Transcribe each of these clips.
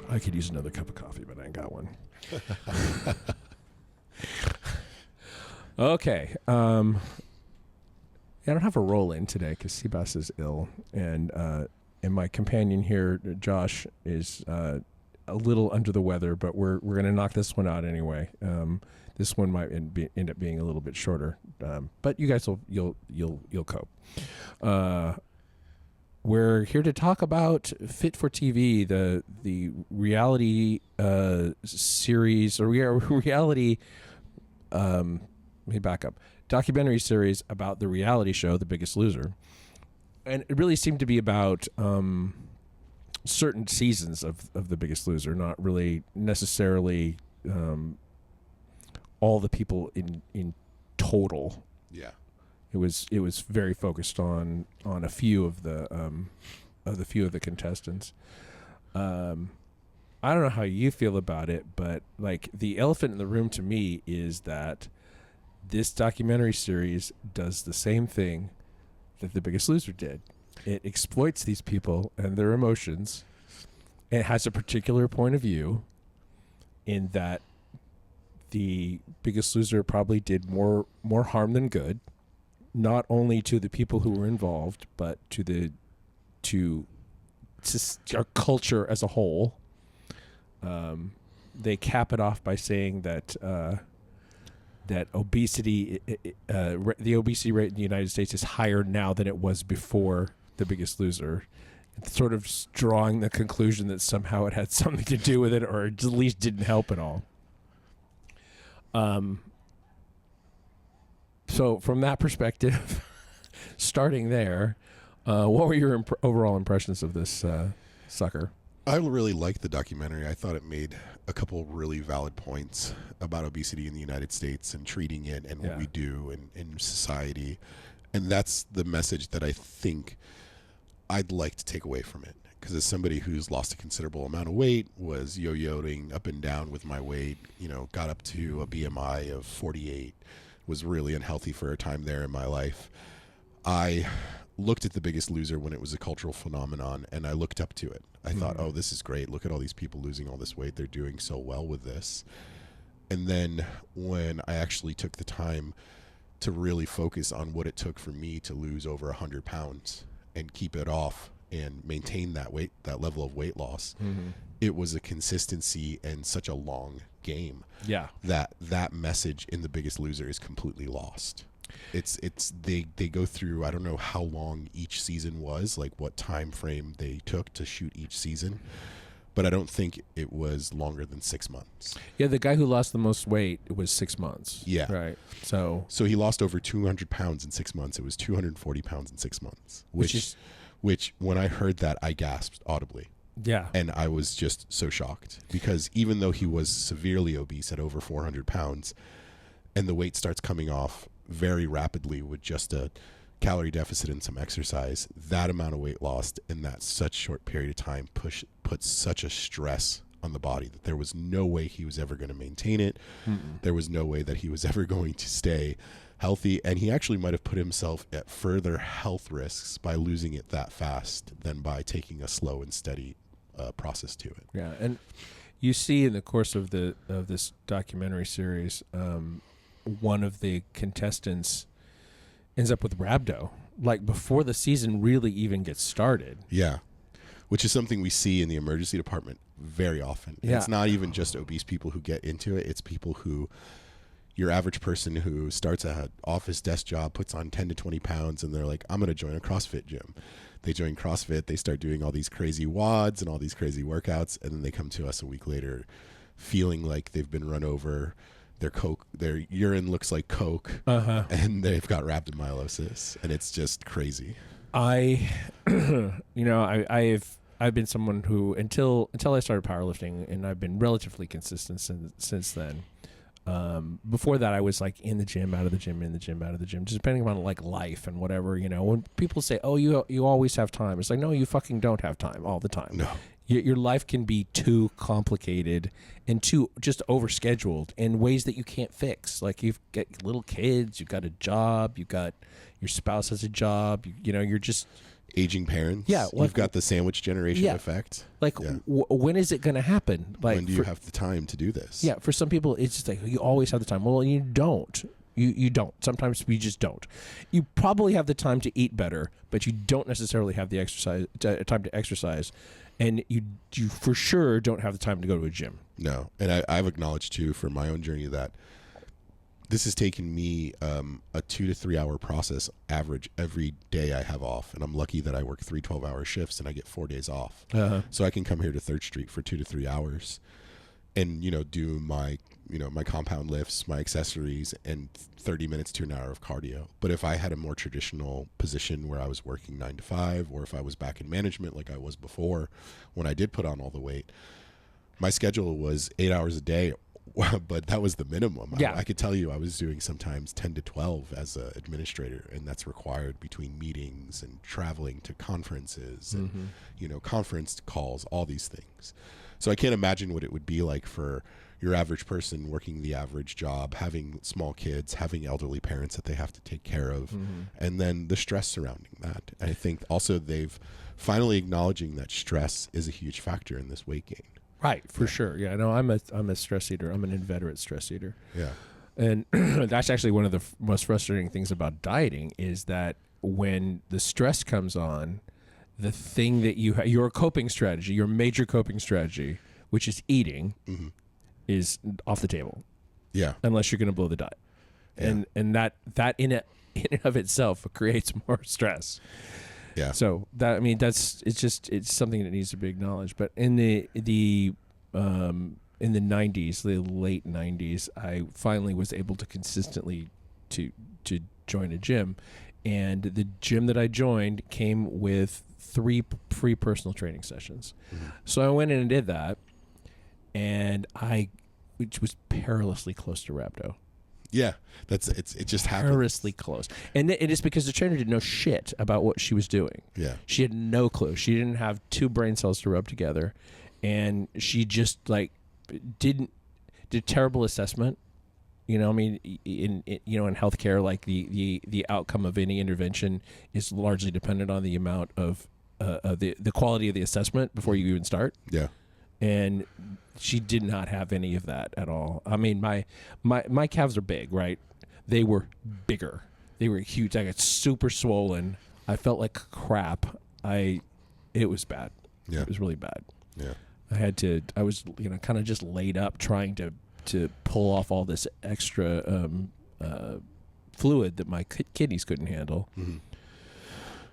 I could use another cup of coffee, but I ain't got one. Okay. I don't have a roll in today because Sebastian is ill, and my companion here, Josh, is a little under the weather. But we're gonna knock this one out anyway. This one might end up being a little bit shorter, but you guys you'll cope. We're here to talk about Fit for TV, the reality series or reality. Let me back up. Documentary series about the reality show, The Biggest Loser, and it really seemed to be about certain seasons of The Biggest Loser, not really necessarily all the people in total. Yeah. It was very focused on a few of the contestants. I don't know how you feel about it, but like the elephant in the room to me is that this documentary series does the same thing that The Biggest Loser did. It exploits these people and their emotions. It has a particular point of view in that The Biggest Loser probably did more harm than good, not only to the people who were involved, but to our culture as a whole. They cap it off by saying that that obesity, the obesity rate in the United States is higher now than it was before The Biggest Loser. It's sort of drawing the conclusion that somehow it had something to do with it, or at least didn't help at all. So from that perspective, starting there, what were your overall impressions of this sucker? I really liked the documentary. I thought it made a couple really valid points about obesity in the United States and treating it and what we do in society. And that's the message that I think I'd like to take away from it. Because as somebody who's lost a considerable amount of weight, was yo-yoing up and down with my weight, got up to a BMI of 48, was really unhealthy for a time there in my life. I looked at The Biggest Loser when it was a cultural phenomenon, and I looked up to it. I thought, oh, this is great. Look at all these people losing all this weight. They're doing so well with this. And then when I actually took the time to really focus on what it took for me to lose over 100 pounds and keep it off and maintain that level of weight loss, it was a consistency and such a long game. Yeah. That message in The Biggest Loser is completely lost. They go through, I don't know how long each season was, like what time frame they took to shoot each season, but I don't think it was longer than 6 months. Yeah, the guy who lost the most weight, it was 6 months. Yeah. Right. So he lost over 200 pounds in 6 months. It was 240 pounds in 6 months, which when I heard that, I gasped audibly. Yeah. And I was just so shocked because even though he was severely obese at over 400 pounds and the weight starts coming off very rapidly with just a calorie deficit and some exercise, that amount of weight lost in that such short period of time put such a stress on the body that there was no way he was ever going to maintain it. There was no way that he was ever going to stay healthy, and he actually might have put himself at further health risks by losing it that fast than by taking a slow and steady process to it. Yeah, and you see in the course of this documentary series, one of the contestants ends up with rhabdo, like before the season really even gets started. Yeah, which is something we see in the emergency department very often. Yeah. It's not even just obese people who get into it. It's people who, your average person who starts an office desk job, puts on 10 to 20 pounds, and they're like, I'm going to join a CrossFit gym. They join CrossFit, they start doing all these crazy WODs and all these crazy workouts, and then they come to us a week later feeling like they've been run over. Their urine looks like Coke, and they've got rhabdomyolysis, and it's just crazy. I've been someone who until I started powerlifting, and I've been relatively consistent since then. Before that, I was like in the gym, out of the gym, in the gym, out of the gym, just depending on like life and whatever. When people say, "Oh, you always have time," it's like, no, you fucking don't have time all the time. No. Your life can be too complicated and too just overscheduled in ways that you can't fix. Like you've got little kids, you've got a job, you've got your spouse has a job. You're just aging parents. Yeah, You've got the sandwich generation effect. Like, when is it going to happen? Like, when do you have the time to do this? Yeah, for some people, it's just like you always have the time. Well, you don't. You don't. Sometimes we just don't. You probably have the time to eat better, but you don't necessarily have the time to exercise, and you for sure don't have the time to go to a gym. No, and I've acknowledged too for my own journey that this has taken me a 2 to 3 hour process average every day I have off, and I'm lucky that I work 3 12-hour shifts and I get 4 days off, so I can come here to 3rd Street for 2 to 3 hours, and do my my compound lifts, my accessories, and 30 minutes to an hour of cardio. But if I had a more traditional position where I was working 9 to 5, or if I was back in management like I was before, when I did put on all the weight, my schedule was 8 hours a day. But that was the minimum. Yeah. I could tell you I was doing sometimes 10 to 12 as an administrator, and that's required between meetings and traveling to conferences and conference calls, all these things. So I can't imagine what it would be like for your average person working the average job, having small kids, having elderly parents that they have to take care of, and then the stress surrounding that. And I think also they've finally acknowledging that stress is a huge factor in this weight gain. Right, for sure. Yeah, no, I'm a stress eater. I'm an inveterate stress eater. Yeah. And that's actually one of the most frustrating things about dieting is that when the stress comes on, the thing that your coping strategy, your major coping strategy, which is eating, is off the table. Yeah. Unless you're going to blow the diet. Yeah. And that in and of itself creates more stress. Yeah. So it's something that needs to be acknowledged. But in the 90s, the late 90s, I finally was able to consistently to join a gym, and the gym that I joined came with 3 free personal training sessions. So I went in and did that, and which was perilously close to rhabdo. Yeah, it just happens. Perilously close. And it is because the trainer didn't know shit about what she was doing. Yeah. She had no clue. She didn't have 2 brain cells to rub together, and she just did terrible assessment. I mean, in healthcare, like the outcome of any intervention is largely dependent on the amount of the quality of the assessment before you even start. Yeah. And she did not have any of that at all. I mean, my calves are big, right? They were bigger. They were huge. I got super swollen. I felt like crap. It was bad. Yeah. It was really bad. Yeah. I was kind of just laid up trying to pull off all this extra fluid that my kidneys couldn't handle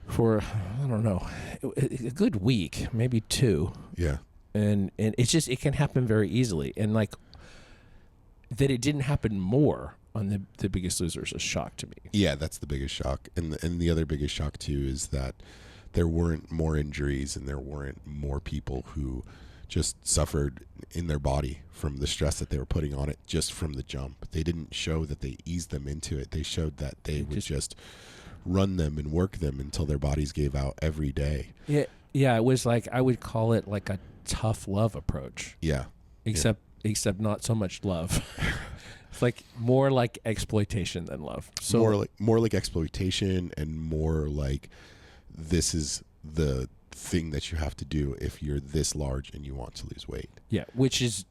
for, I don't know, a good week, maybe 2. Yeah. And it's just, it can happen very easily. And that it didn't happen more on the Biggest Loser is a shock to me. Yeah, that's the biggest shock. And the other biggest shock too is that there weren't more injuries and there weren't more people who just suffered in their body from the stress that they were putting on it just from the jump. They didn't show that they eased them into it. They showed that they would just run them and work them until their bodies gave out every day. Yeah, it was I would call it like a tough love approach. Yeah. Except not so much love. It's more like exploitation than love. So more like exploitation, and more like this is the thing that you have to do if you're this large and you want to lose weight. Yeah, which is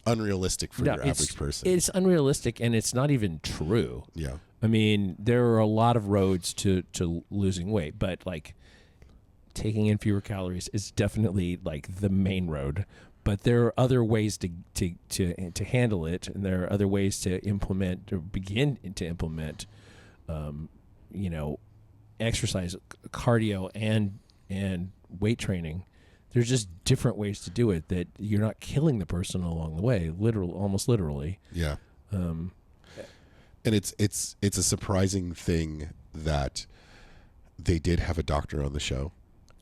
unrealistic for your average person. It's unrealistic, and it's not even true. Yeah. I mean, there are a lot of roads to losing weight, but taking in fewer calories is definitely the main road. But there are other ways to handle it, and there are other ways to implement or begin to implement, exercise, cardio, and weight training. There's just different ways to do it that you're not killing the person along the way, almost literally. Yeah. And it's a surprising thing that they did have a doctor on the show,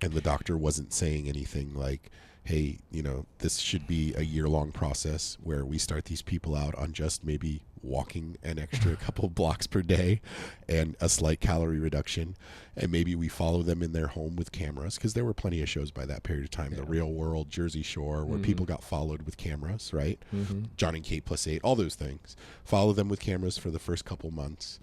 and the doctor wasn't saying anything like, hey, this should be a year-long process where we start these people out on just maybe walking an extra couple blocks per day and a slight calorie reduction, and maybe we follow them in their home with cameras, because there were plenty of shows by that period of time, The Real World, Jersey Shore, where people got followed with cameras, right? John and Kate +8, all those things. Follow them with cameras for the first couple months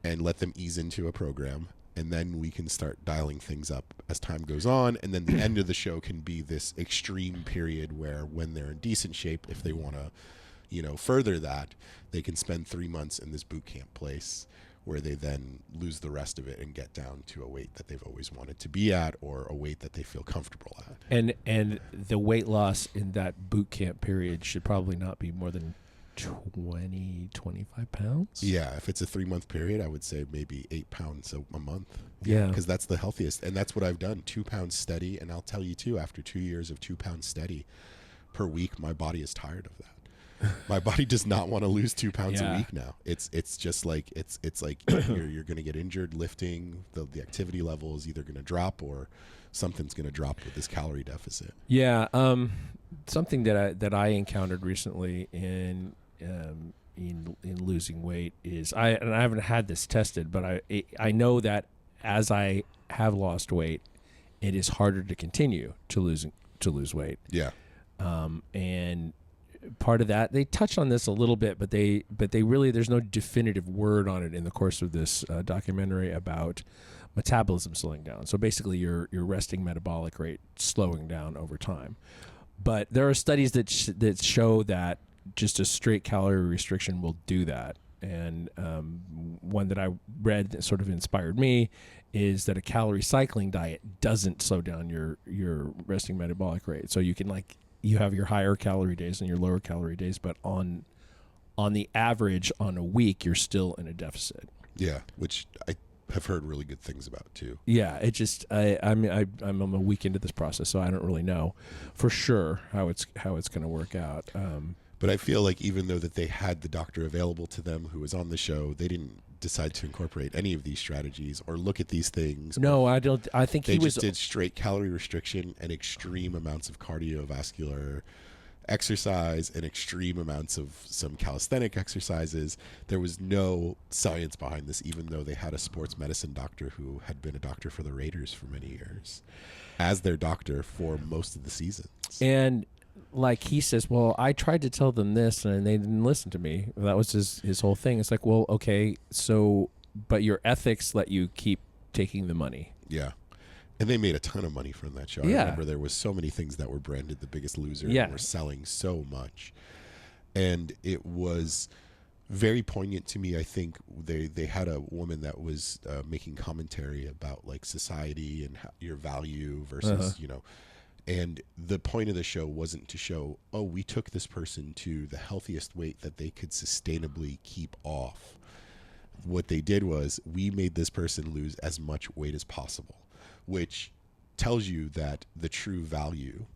and let them ease into a program. and then we can start dialing things up as time goes on, and then the end of the show can be this extreme period where when they're in decent shape, if they want to, you know, further that, they can spend 3 months in this boot camp place where they then lose the rest of it and get down to a weight that they've always wanted to be at, or a weight that they feel comfortable at. And the weight loss in that boot camp period should probably not be more than 20, 25 pounds. Yeah, if it's a 3 month period, I would say maybe 8 pounds a month. Yeah, because that's the healthiest, and that's what I've done. 2 pounds steady, and I'll tell you too, after 2 years of 2 pounds steady per week, my body is tired of that. My body does not want to lose 2 pounds a week now. It's just like it's like you're going to get injured lifting. The activity level is either going to drop or something's going to drop with this calorie deficit. Yeah, something that I encountered recently in losing weight is I haven't had this tested, but I know that as I have lost weight, it is harder to continue to lose weight. Yeah, and part of that, they touch on this a little bit, but they really, there's no definitive word on it in the course of this documentary about metabolism slowing down. So basically your resting metabolic rate slowing down over time. But there are studies that show that just a straight calorie restriction will do that. And one that I read that sort of inspired me is that a calorie cycling diet doesn't slow down your resting metabolic rate. So you can you have your higher calorie days and your lower calorie days, but on the average on a week, you're still in a deficit. Yeah, which I have heard really good things about too. Yeah, it just I'm a week into this process, so I don't really know for sure how it's going to work out. But I feel like even though that they had the doctor available to them who was on the show, they didn't decide to incorporate any of these strategies or look at these things. No, I don't. I think they just did straight calorie restriction and extreme amounts of cardiovascular exercise and extreme amounts of some calisthenic exercises. There was no science behind this, even though they had a sports medicine doctor who had been a doctor for the Raiders for many years as their doctor for most of the seasons. And like he says, well, I tried to tell them this and they didn't listen to me. That was his whole thing. It's like, well, okay, so, but your ethics let you keep taking the money. Yeah. And they made a ton of money from that show. I remember there was so many things that were branded The Biggest Loser and were selling so much. And it was very poignant to me. I think they had a woman that was making commentary about like society and your value versus, you know, and the point of the show wasn't to show, oh, we took this person to the healthiest weight that they could sustainably keep off. What they did was we made this person lose as much weight as possible, which tells you that the true value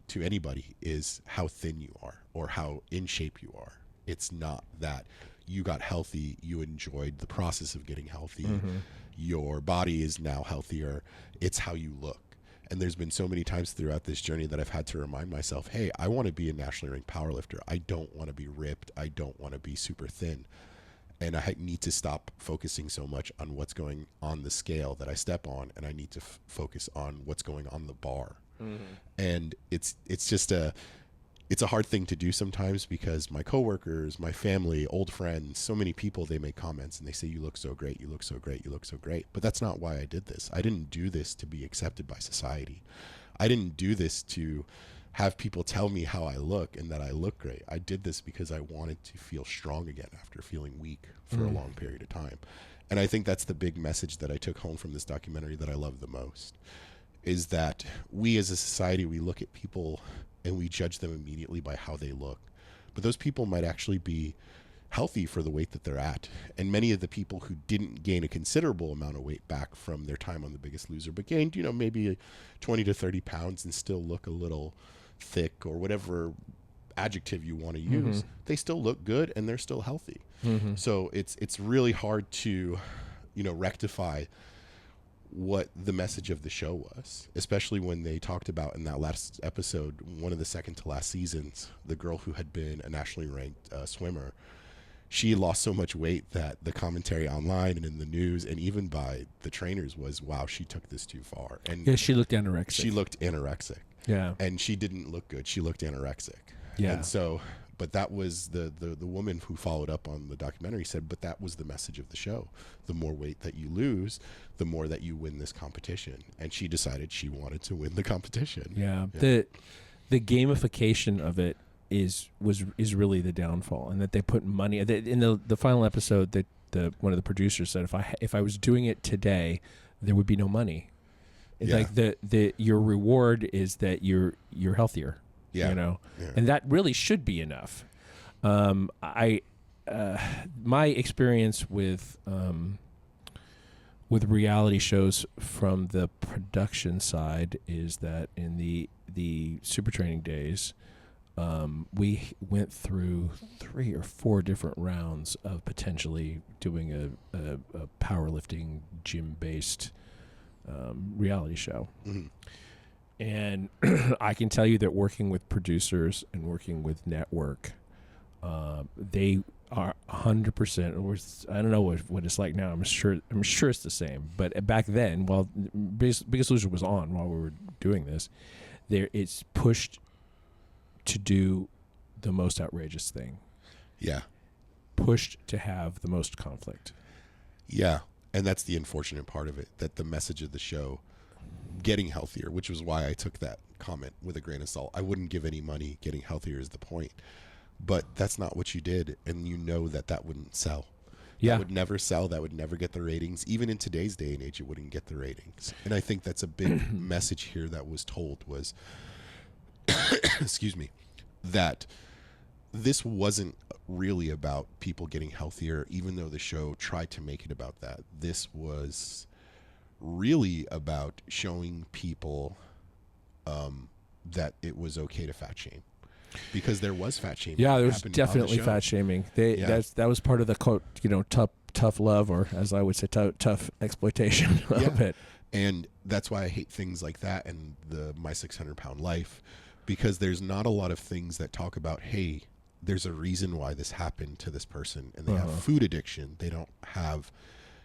to anybody is how thin you are or how in shape you are. It's not that you got healthy, you enjoyed the process of getting healthy, your body is now healthier. It's how you look. And there's been so many times throughout this journey that I've had to remind myself, hey, I want to be a nationally ranked powerlifter. I don't want to be ripped. I don't want to be super thin. And I need to stop focusing so much on what's going on the scale that I step on, and I need to focus on what's going on the bar. And it's just it's a hard thing to do sometimes because my coworkers, my family, old friends, so many people, they make comments and they say, you look so great, you look so great, you look so great. But that's not why I did this. I didn't do this to be accepted by society. I didn't do this to have people tell me how I look and that I look great. I did this because I wanted to feel strong again after feeling weak for a long period of time. And I think that's the big message that I took home from this documentary that I love the most, is that we as a society, we look at people and we judge them immediately by how they look. But those people might actually be healthy for the weight that they're at. And many of the people who didn't gain a considerable amount of weight back from their time on The Biggest Loser, but gained, you know, maybe 20 to 30 pounds and still look a little thick or whatever adjective you want to use, they still look good and they're still healthy. So it's really hard to, you know, rectify what the message of the show was, especially when they talked about in that last episode, one of the second to last seasons, the girl who had been a nationally ranked swimmer, she lost so much weight that the commentary online and in the news and even by the trainers was, wow, she took this too far. And yeah, she looked anorexic. She looked anorexic. Yeah. And she didn't look good. She looked anorexic. Yeah. And so But that was the woman who followed up on the documentary said, but that was the message of the show. The more weight that you lose, the more that you win this competition. And she decided she wanted to win the competition. Yeah. The gamification of it is really the downfall, and that they put money in the final episode. That one of the producers said, if I was doing it today, there would be no money. It's like your reward is that you're healthier. Yeah. And that really should be enough. My experience with reality shows from the production side is that in the super training days, we went through 3 or 4 different rounds of potentially doing a powerlifting gym-based reality show. Mm-hmm. And I can tell you that working with producers and working with network, they are 100%. I don't know what it's like now. I'm sure it's the same. But back then, while Biggest Loser was on while we were doing this, it's pushed to do the most outrageous thing. Yeah. Pushed to have the most conflict. Yeah. And that's the unfortunate part of it, that the message of the show, getting healthier, which was why I took that comment with a grain of salt. I wouldn't give any money. Getting healthier is the point. But that's not what you did. And you know that wouldn't sell. Yeah. That would never sell. That would never get the ratings. Even in today's day and age, it wouldn't get the ratings. And I think that's a big message here that was told was, excuse me, that this wasn't really about people getting healthier, even though the show tried to make it about that. This was really about showing people that it was okay to fat shame, because there was fat shaming. Yeah, there was definitely fat shaming. That was part of the quote, tough love, or as I would say, tough exploitation of it. And that's why I hate things like that and My 600 Pound Life, because there's not a lot of things that talk about, hey, there's a reason why this happened to this person, and they have food addiction. They don't have,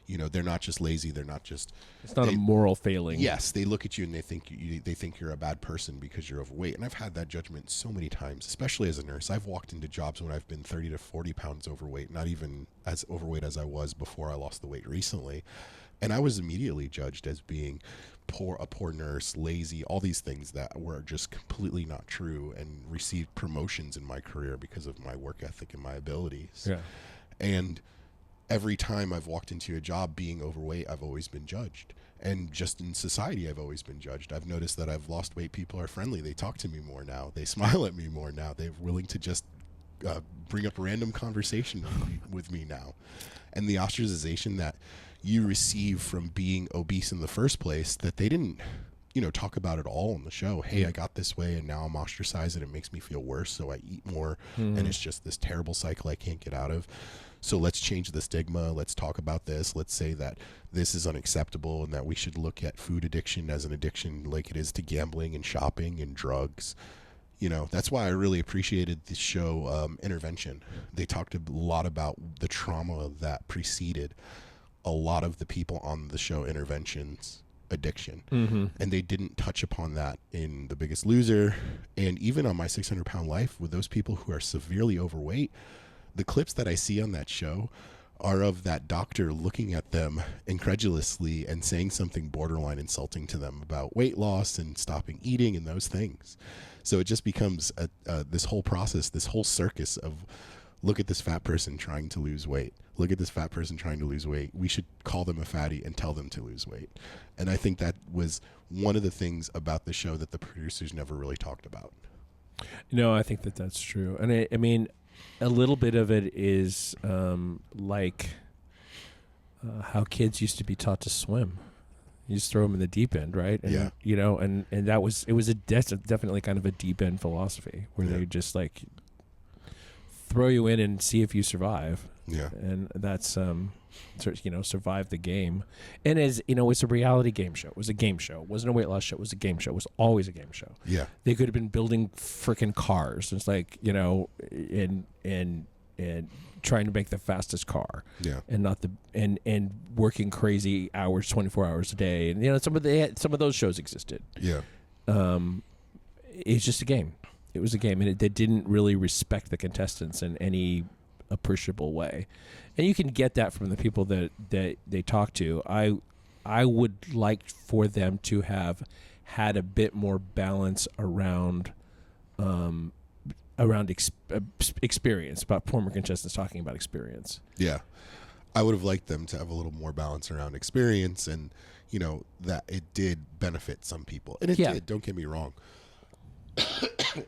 they're not just lazy. They're not just. It's not a moral failing. Yes, they look at you and they think you're a bad person because you're overweight. And I've had that judgment so many times, especially as a nurse. I've walked into jobs when I've been 30 to 40 pounds overweight, not even as overweight as I was before I lost the weight recently. And I was immediately judged as being a poor nurse, lazy, all these things that were just completely not true, and received promotions in my career because of my work ethic and my abilities. Yeah. And every time I've walked into a job being overweight, I've always been judged. And just in society, I've always been judged. I've noticed that I've lost weight. People are friendly. They talk to me more now. They smile at me more now. They're willing to just bring up random conversation with me now. And the ostracization that you receive from being obese in the first place, that they didn't, talk about it all on the show. Hey, I got this way and now I'm ostracized and it makes me feel worse, so I eat more, and it's just this terrible cycle I can't get out of. So let's change the stigma. Let's talk about this. Let's say that this is unacceptable and that we should look at food addiction as an addiction like it is to gambling and shopping and drugs. That's why I really appreciated the show Intervention. They talked a lot about the trauma that preceded a lot of the people on the show Intervention's addiction. And they didn't touch upon that in The Biggest Loser, and even on My 600 Pound Life with those people who are severely overweight. The clips that I see on that show are of that doctor looking at them incredulously and saying something borderline insulting to them about weight loss and stopping eating and those things. So it just becomes this whole process, this whole circus of, look at this fat person trying to lose weight. Look at this fat person trying to lose weight. We should call them a fatty and tell them to lose weight. And I think that was one of the things about the show that the producers never really talked about. No, I think that's true. And I mean, a little bit of it is like how kids used to be taught to swim. You just throw them in the deep end, right? And, yeah. And that was, it was definitely kind of a deep end philosophy where they just like throw you in and see if you survive. Yeah. And that's, survive the game. And as, it's a reality game show. It was a game show. It wasn't a weight loss show. It was a game show. It was always a game show. Yeah. They could have been building freaking cars. It's like, and trying to make the fastest car. Yeah. And not and working crazy hours, 24 hours a day. And, some of those shows existed. Yeah. It's just a game. It was a game, and they didn't really respect the contestants in any appreciable way. And you can get that from the people that they talk to. I would like for them to have had a bit more balance around experience, about former contestants talking about experience. Yeah. I would have liked them to have a little more balance around experience, and, that it did benefit some people. And it did, don't get me wrong.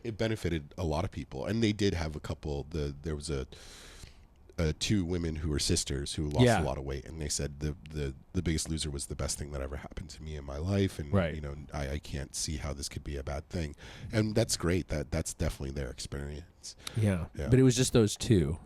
It benefited a lot of people. And they did have a couple, there was two women who were sisters who lost a lot of weight, and they said the Biggest Loser was the best thing that ever happened to me in my life, and I can't see how this could be a bad thing. And that's great. That's definitely their experience. Yeah. But it was just those two.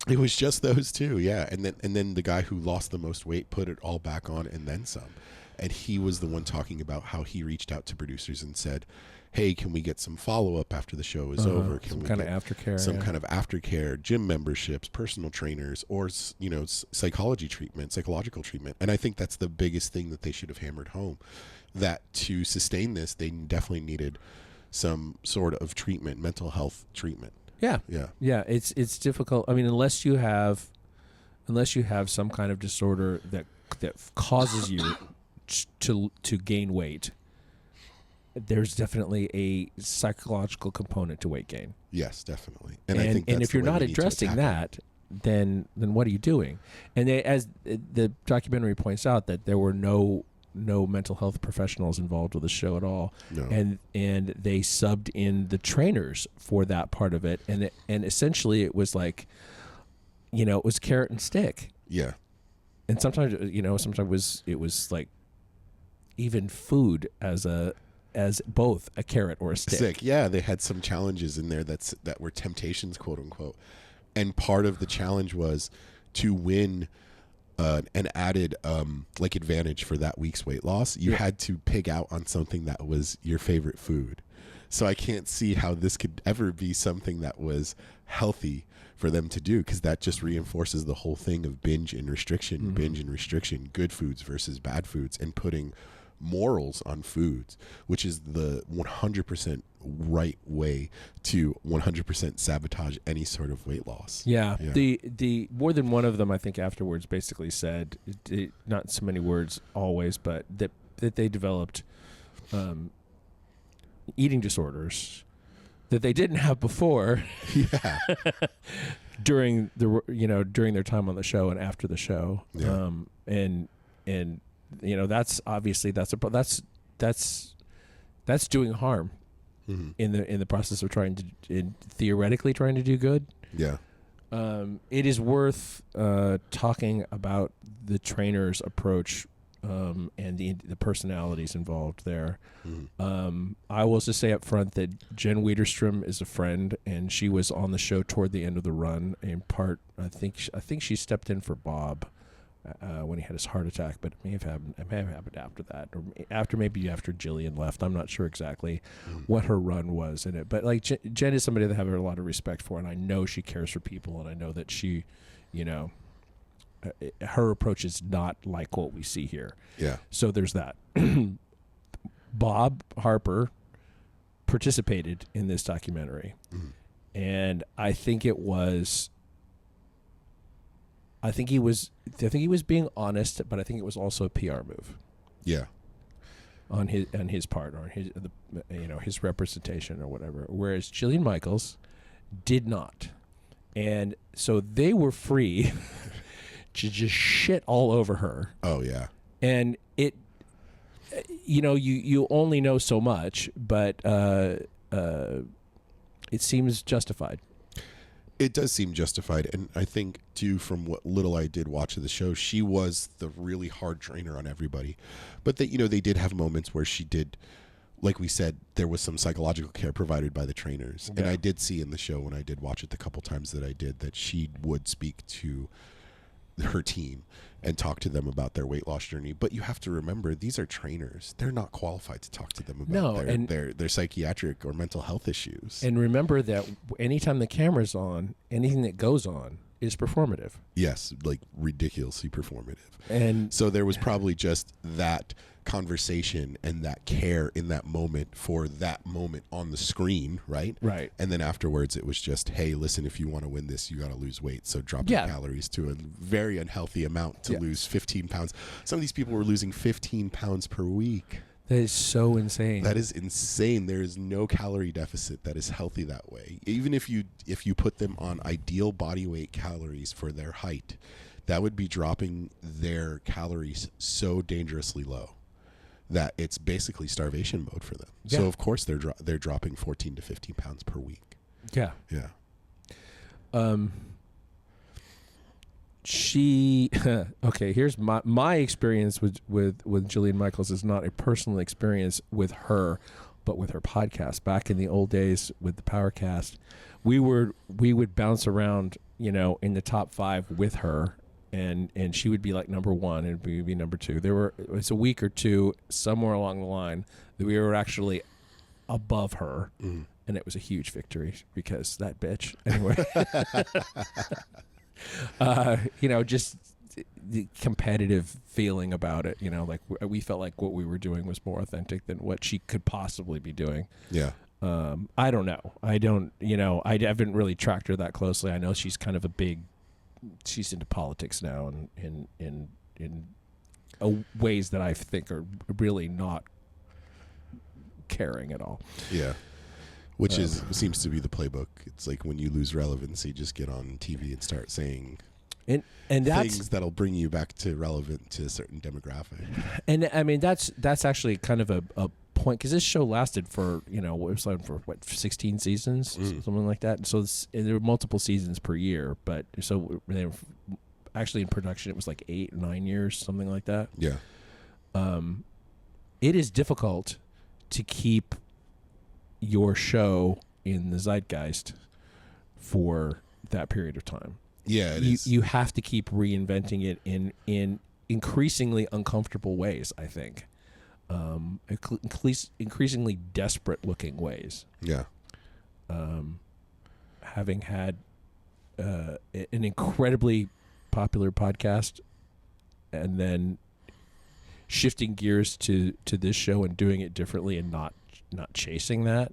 It was just those two, yeah. And then the guy who lost the most weight put it all back on and then some. And he was the one talking about how he reached out to producers and said, hey, can we get some follow-up after the show is over? Can we kind of aftercare? Some kind of aftercare, gym memberships, personal trainers, or, psychological treatment. And I think that's the biggest thing that they should have hammered home, that to sustain this, they definitely needed some sort of treatment, mental health treatment. Yeah. It's difficult. I mean, unless you have some kind of disorder that causes you to gain weight, there's definitely a psychological component to weight gain. Yes, definitely. And I think if you're not addressing that, then what are you doing? And as the documentary points out, that there were no mental health professionals involved with the show at all. No. And they subbed in the trainers for that part of it, and essentially it was like, it was carrot and stick. Yeah. And sometimes it was like even food as both a carrot or a stick. Yeah, they had some challenges in there that were temptations, quote unquote. And part of the challenge was to win an added advantage for that week's weight loss. You had to pig out on something that was your favorite food. So I can't see how this could ever be something that was healthy for them to do, because that just reinforces the whole thing of binge and restriction, good foods versus bad foods, and putting morals on foods, which is the 100% right way to 100% sabotage any sort of weight loss. Yeah. The more than one of them, I think, afterwards basically said, not so many words always, but that they developed eating disorders that they didn't have before. Yeah. during their time on the show and after the show. Yeah. And that's obviously that's doing harm in the process of theoretically trying to do good. Yeah. It is worth talking about the trainer's approach and the personalities involved there. I will just say up front that Jen Wiederstrom is a friend, and she was on the show toward the end of the run. In part, I think she stepped in for Bob when he had his heart attack, but it may have happened after that, or after Jillian left. I'm not sure exactly what her run was in it, but like Jen is somebody that I have a lot of respect for, and I know she cares for people, and I know that she, her approach is not like what we see here. Yeah. So there's that. Bob Harper participated in this documentary, and I think he was being honest, but I think it was also a PR move. Yeah. On his part, or his representation or whatever. Whereas Jillian Michaels did not, and so they were free to just shit all over her. Oh yeah. And it, you only know so much, but it seems justified. It does seem justified, and I think, too, from what little I did watch of the show, she was the really hard trainer on everybody. But they did have moments where she did, like we said, there was some psychological care provided by the trainers. Yeah. And I did see in the show, when I did watch it the couple times that I did, that she would speak to her team and talk to them about their weight loss journey. But you have to remember, these are trainers. They're not qualified to talk to them about their psychiatric or mental health issues. And remember that anytime the camera's on, anything that goes on is performative. Yes, like ridiculously performative. And so there was probably just that conversation and that care in that moment for that moment on the screen, right? Right. And then afterwards it was just, hey, listen, if you want to win this, you got to lose weight. So drop your calories to a very unhealthy amount to lose 15 pounds. Some of these people were losing 15 pounds per week. That is so insane. That is insane. There is no calorie deficit that is healthy that way. Even if you put them on ideal body weight calories for their height, that would be dropping their calories so dangerously low that it's basically starvation mode for them. Yeah. So of course they're dropping 14 to 15 pounds per week. Yeah. Yeah. She okay, here's my experience with Jillian Michaels is not a personal experience with her, but with her podcast. Back in the old days with the Powercast, we would bounce around, you know, in the top 5 with her, and she would be like number 1 and we would be number 2. It was a week or two somewhere along the line that we were actually above her, and it was a huge victory because that bitch. Anyway. You know, just the competitive feeling about it, you know, like we felt like what we were doing was more authentic than what she could possibly be doing. Yeah. I don't know. I haven't really tracked her that closely. I know she's kind of she's into politics now and in ways that I think are really not caring at all. Yeah. Which seems to be the playbook. It's like when you lose relevancy, just get on TV and start saying and things that'll bring you back to relevant to a certain demographic. And I mean that's actually kind of a point, because this show lasted for, you know, it was like for 16 seasons, something like that. And so there were multiple seasons per year, but so they were actually in production it was like 8 or 9 years, something like that. Yeah. It is difficult to keep your show in the zeitgeist for that period of time. Yeah, it is. You have to keep reinventing it in increasingly uncomfortable ways, I think. Increasingly desperate looking ways. Yeah. Having had an incredibly popular podcast and then shifting gears to this show and doing it differently and not chasing that.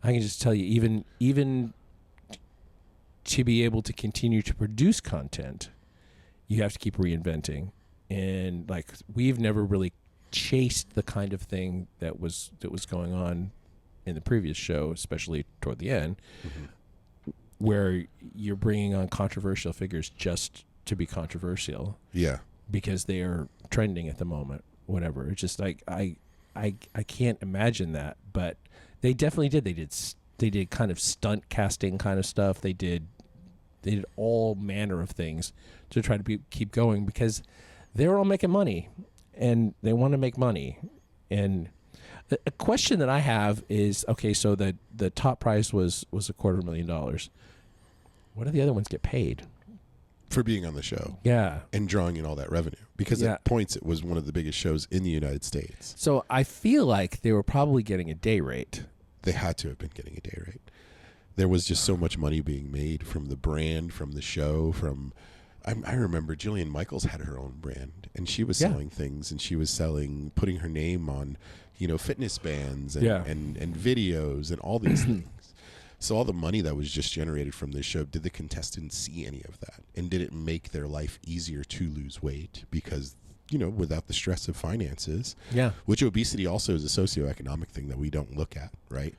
I can just tell you, even to be able to continue to produce content, you have to keep reinventing. And like, we've never really chased the kind of thing that was going on in the previous show, especially toward the end, where you're bringing on controversial figures just to be controversial. Yeah. Because they are trending at the moment, whatever. It's just like, I can't imagine that, but they definitely did. They did kind of stunt casting kind of stuff. They did all manner of things to try to keep going, because they're all making money and they want to make money. And a question that I have is, okay, so the top prize was $250,000. What do the other ones get paid? For being on the show. Yeah. And drawing in all that revenue. Because at points it was one of the biggest shows in the United States. So I feel like they were probably getting a day rate. They had to have been getting a day rate. There was just so much money being made from the brand, from the show, I remember Jillian Michaels had her own brand, and she was selling things, and she was putting her name on, you know, fitness bands and videos and all these things. So all the money that was just generated from this show, did the contestants see any of that? And did it make their life easier to lose weight? Because, you know, without the stress of finances, which obesity also is a socioeconomic thing that we don't look at, right?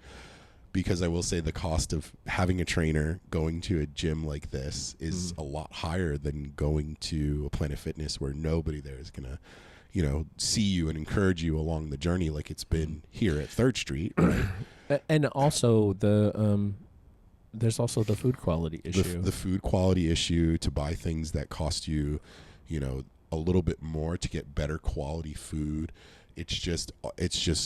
Because I will say the cost of having a trainer, going to a gym like this is a lot higher than going to a Planet Fitness where nobody there is going to, you know, see you and encourage you along the journey like it's been here at 3rd Street, right? And also there's also the food quality issue. The food quality issue, to buy things that cost you, you know, a little bit more to get better quality food. It's just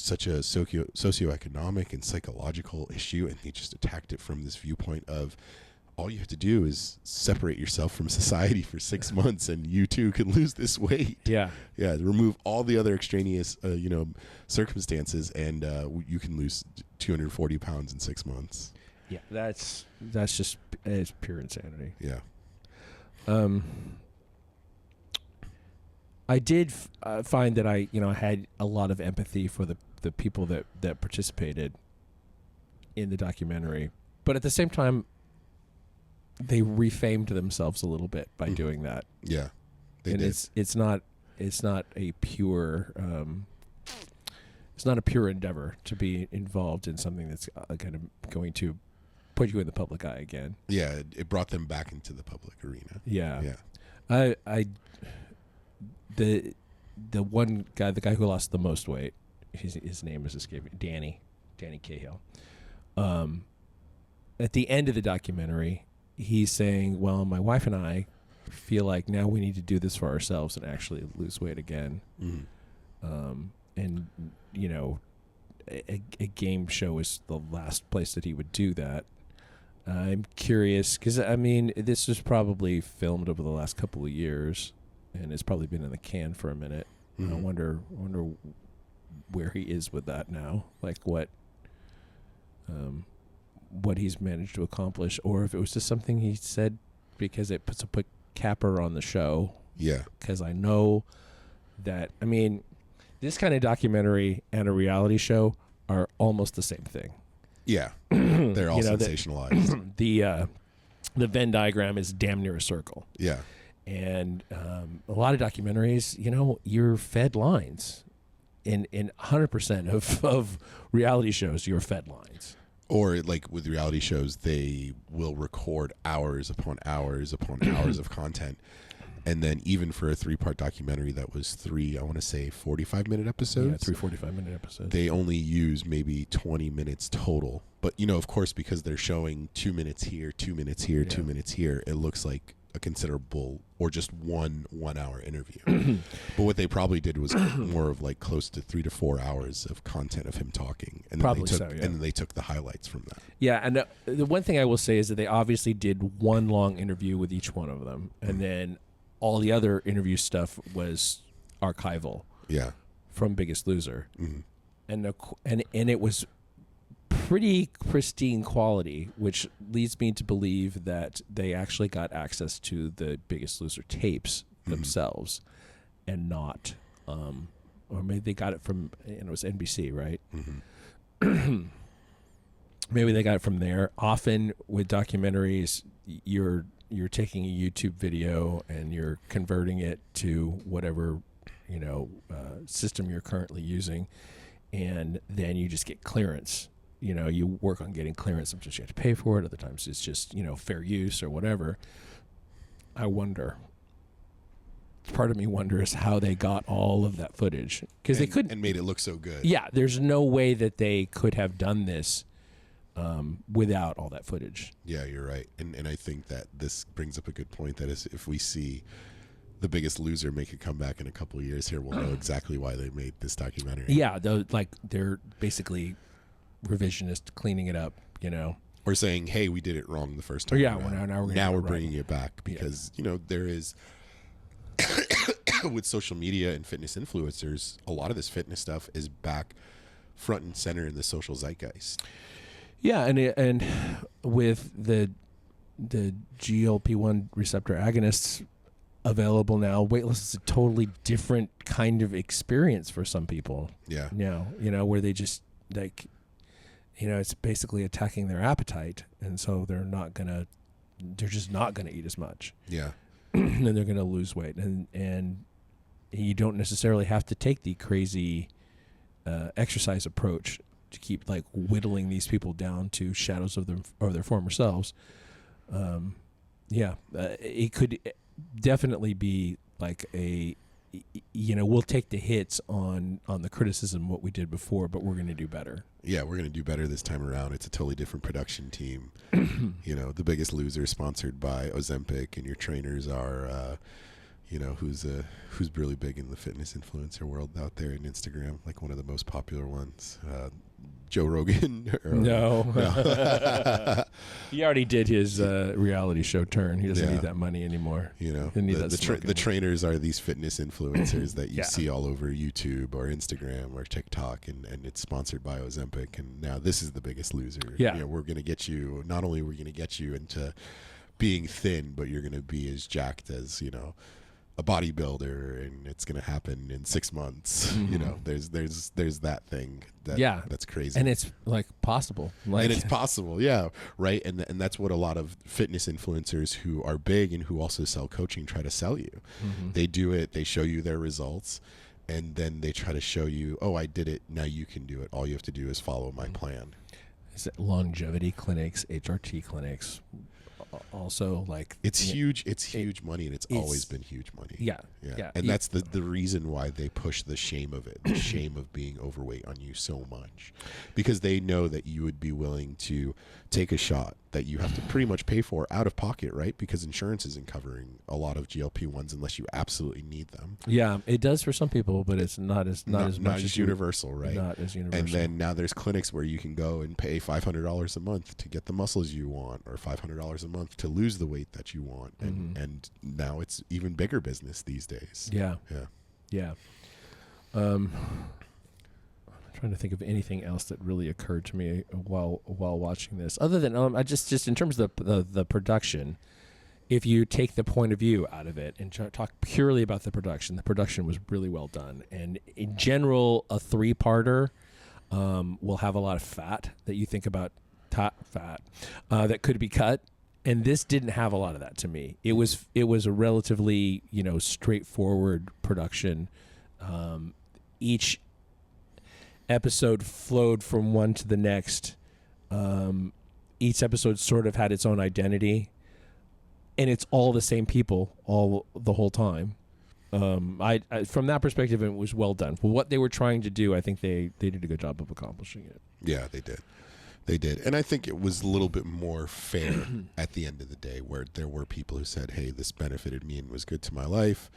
such a socioeconomic and psychological issue, and they just attacked it from this viewpoint of, all you have to do is separate yourself from society for 6 months and you too can lose this weight. Yeah. Remove all the other extraneous, you know, circumstances, and you can lose 240 pounds in 6 months. Yeah, that's just, it's pure insanity. Yeah. I did find that I had a lot of empathy for the people that participated in the documentary, but at the same time, they refamed themselves a little bit by doing that. Yeah, they and did. It's not a pure it's not a pure endeavor to be involved in something that's kind of going to put you in the public eye again. Yeah, it brought them back into the public arena. Yeah. Yeah. The one guy, the guy who lost the most weight, his name is escaping, Danny Cahill. At the end of the documentary, he's saying, well, my wife and I feel like now we need to do this for ourselves and actually lose weight again. And, a game show is the last place that he would do that. I'm curious, because, this was probably filmed over the last couple of years, and it's probably been in the can for a minute. I wonder where he is with that now, like what he's managed to accomplish, or if it was just something he said because it puts a quick capper on the show. Yeah. Because I know that, this kind of documentary and a reality show are almost the same thing. Yeah. They're all sensationalized. The Venn diagram is damn near a circle. Yeah. And a lot of documentaries, you're fed lines. In 100% of reality shows, you're fed lines. Or like with reality shows, they will record hours upon hours upon hours of content. And then even for a 3-part documentary that was 45-minute episodes. Yeah, 3 45-minute episodes. They only use maybe 20 minutes total. But, of course, because they're showing 2 minutes here, 2 minutes here, 2 minutes here, it looks like a considerable, or just one 1-hour interview. But what they probably did was more of like close to 3 to 4 hours of content of him talking. And then and then they took the highlights from that. Yeah, and the one thing I will say is that they obviously did one long interview with each one of them. And then all the other interview stuff was archival. Yeah. From Biggest Loser. And it was pretty pristine quality, which leads me to believe that they actually got access to the Biggest Loser tapes themselves, and not, or maybe they got it from, it was NBC, right? Maybe they got it from there. Often with documentaries, you're taking a YouTube video and you're converting it to whatever system you're currently using, and then you just get clearance. You work on getting clearance. Sometimes you have to pay for it. Other times it's just, fair use or whatever. I wonder. Part of me wonders how they got all of that footage. Because they couldn't. And made it look so good. Yeah, there's no way that they could have done this without all that footage. Yeah, you're right. And I think that this brings up a good point. That is, if we see The Biggest Loser make a comeback in a couple of years here, we'll know exactly why they made this documentary. Yeah, they're basically revisionist, cleaning it up, or saying, hey, we did it wrong the first time. Yeah, now we're bringing it back because there is with social media and fitness influencers, a lot of this fitness stuff is back front and center in the social zeitgeist. Yeah, and with the GLP-1 receptor agonists available now, weight loss is a totally different kind of experience for some people. Yeah. Now, where they just it's basically attacking their appetite, and so they're just not gonna eat as much. Yeah. And they're gonna lose weight, and you don't necessarily have to take the crazy exercise approach to keep whittling these people down to shadows of their former selves. It could definitely be like we'll take the hits on the criticism what we did before, but we're going to do better. Yeah, we're going to do better this time around. It's a totally different production team. The Biggest Loser is sponsored by Ozempic, and your trainers are who's really big in the fitness influencer world out there in Instagram, like one of the most popular ones. Joe Rogan? No. He already did his reality show turn. He doesn't need that money anymore. The trainers are these fitness influencers that you see all over YouTube or Instagram or TikTok, and it's sponsored by Ozempic. And now this is The Biggest Loser. Yeah. We're going to get you, not only are we going to get you into being thin, but you're going to be as jacked as, a bodybuilder, and it's going to happen in 6 months. There's that thing that's crazy. And it's like possible. And it's possible. Yeah. Right. And that's what a lot of fitness influencers who are big and who also sell coaching try to sell you. They do it. They show you their results, and then they try to show you, oh, I did it. Now you can do it. All you have to do is follow my plan. Is it longevity clinics, HRT clinics? Also, like, it's huge. It's huge money, and it's always been huge money. Yeah. And that's the reason why they push the shame of it, the shame of being overweight on you so much, because they know that you would be willing to take a shot that you have to pretty much pay for out of pocket, right? Because insurance isn't covering a lot of GLP-1s unless you absolutely need them. Yeah, it does for some people, but it's not as much as universal, right? Not as universal. And then now there's clinics where you can go and pay $500 a month to get the muscles you want, or $500 a month to lose the weight that you want, and now it's even bigger business these days. Yeah. I'm trying to think of anything else that really occurred to me while watching this, other than I just in terms of the production. If you take the point of view out of it and talk purely about the production was really well done. And in general, a 3-parter will have a lot of fat that you think about, fat that could be cut. And this didn't have a lot of that to me. It was a relatively, straightforward production. Each episode flowed from one to the next. Each episode sort of had its own identity, and it's all the same people the whole time. I from that perspective, it was well done. For what they were trying to do, I think they did a good job of accomplishing it. Yeah, they did. They did. And I think it was a little bit more fair at the end of the day, where there were people who said, hey, this benefited me and was good to my life.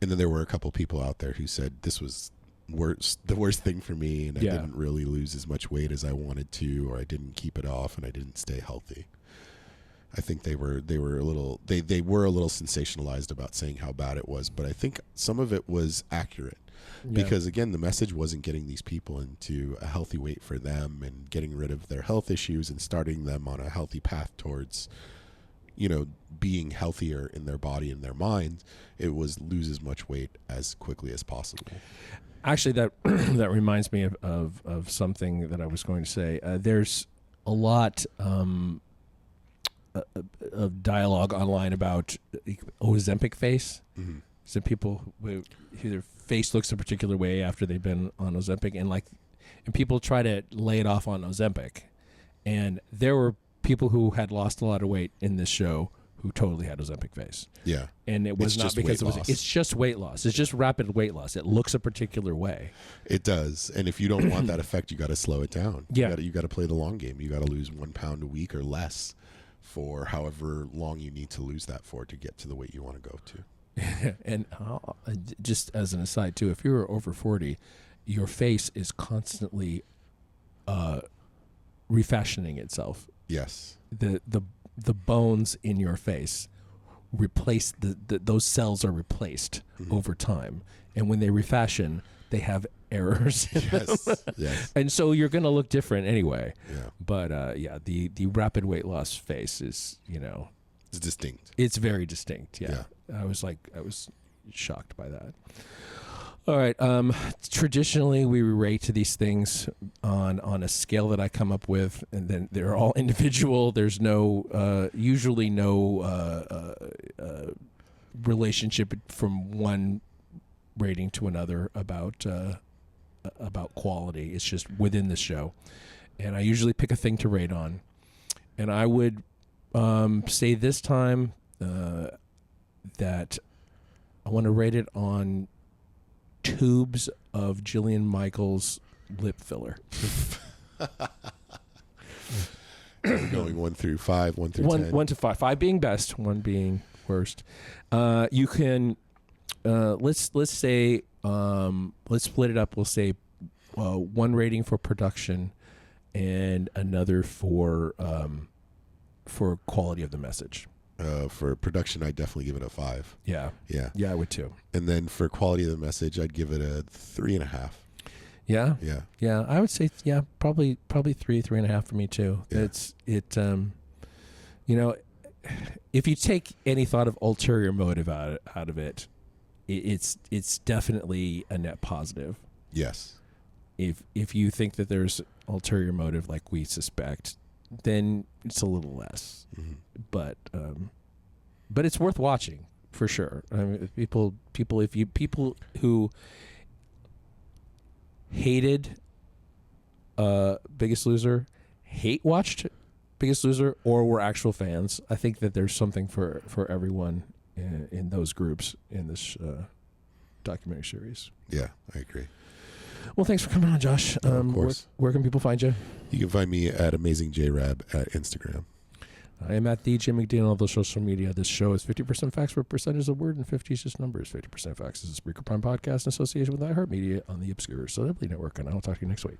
And then there were a couple people out there who said this was the worst thing for me, and I didn't really lose as much weight as I wanted to, or I didn't keep it off, and I didn't stay healthy. I think they were a little sensationalized about saying how bad it was, but I think some of it was accurate. Because again, the message wasn't getting these people into a healthy weight for them and getting rid of their health issues and starting them on a healthy path towards, being healthier in their body and their mind. It was lose as much weight as quickly as possible. Actually, that that reminds me of something that I was going to say. There's a lot of dialogue online about Ozempic face. Mm-hmm. So people who their face looks a particular way after they've been on Ozempic, and people try to lay it off on Ozempic. And there were people who had lost a lot of weight in this show who totally had Ozempic face. Yeah. And it was not because it's just weight loss. It's just rapid weight loss. It looks a particular way. It does. And if you don't want that effect, you got to slow it down. Yeah. You got to play the long game. You got to lose 1 pound a week or less for however long you need to lose that for to get to the weight you want to go to. And just as an aside too, if you're over 40, your face is constantly refashioning itself. Yes. The bones in your face replace those cells are replaced over time, and when they refashion, they have errors. Yes. And so you're going to look different anyway. Yeah. But the rapid weight loss face is it's distinct. It's very distinct. Yeah. I was shocked by that. All right. Traditionally, we rate these things on a scale that I come up with, and then they're all individual. There's usually no relationship from one rating to another about quality. It's just within the show, and I usually pick a thing to rate on, and I would say this time that I want to rate it on tubes of Jillian Michaels lip filler. Going 1 through 5, 1 through 10. 1 to 5. 5 being best, 1 being worst. You can let's say let's split it up. We'll say 1 rating for production and another for quality of the message. For production, I'd definitely give it a 5. Yeah, I would too. And then for quality of the message, I'd give it a 3.5. Yeah, yeah. I would say probably 3.5 for me too. Yeah. if you take any thought of ulterior motive out of it, it's definitely a net positive. Yes. If you think that there's ulterior motive like we suspect, then it's a little less. Mm-hmm. But it's worth watching for sure. I mean, people who hated Biggest Loser, watched Biggest Loser, or were actual fans. I think that there's something for everyone in those groups in this documentary series. Yeah, I agree. Well, thanks for coming on, Josh. Of course. Where can people find you? You can find me at AmazingJRab at Instagram. I am at the Jim McDonald of the social media. This show is 50% facts for percentage of word, and 50 is just numbers. 50% facts is a Spreaker Prime podcast in association with iHeartMedia on the Obscure Celebrity Network, and I will talk to you next week.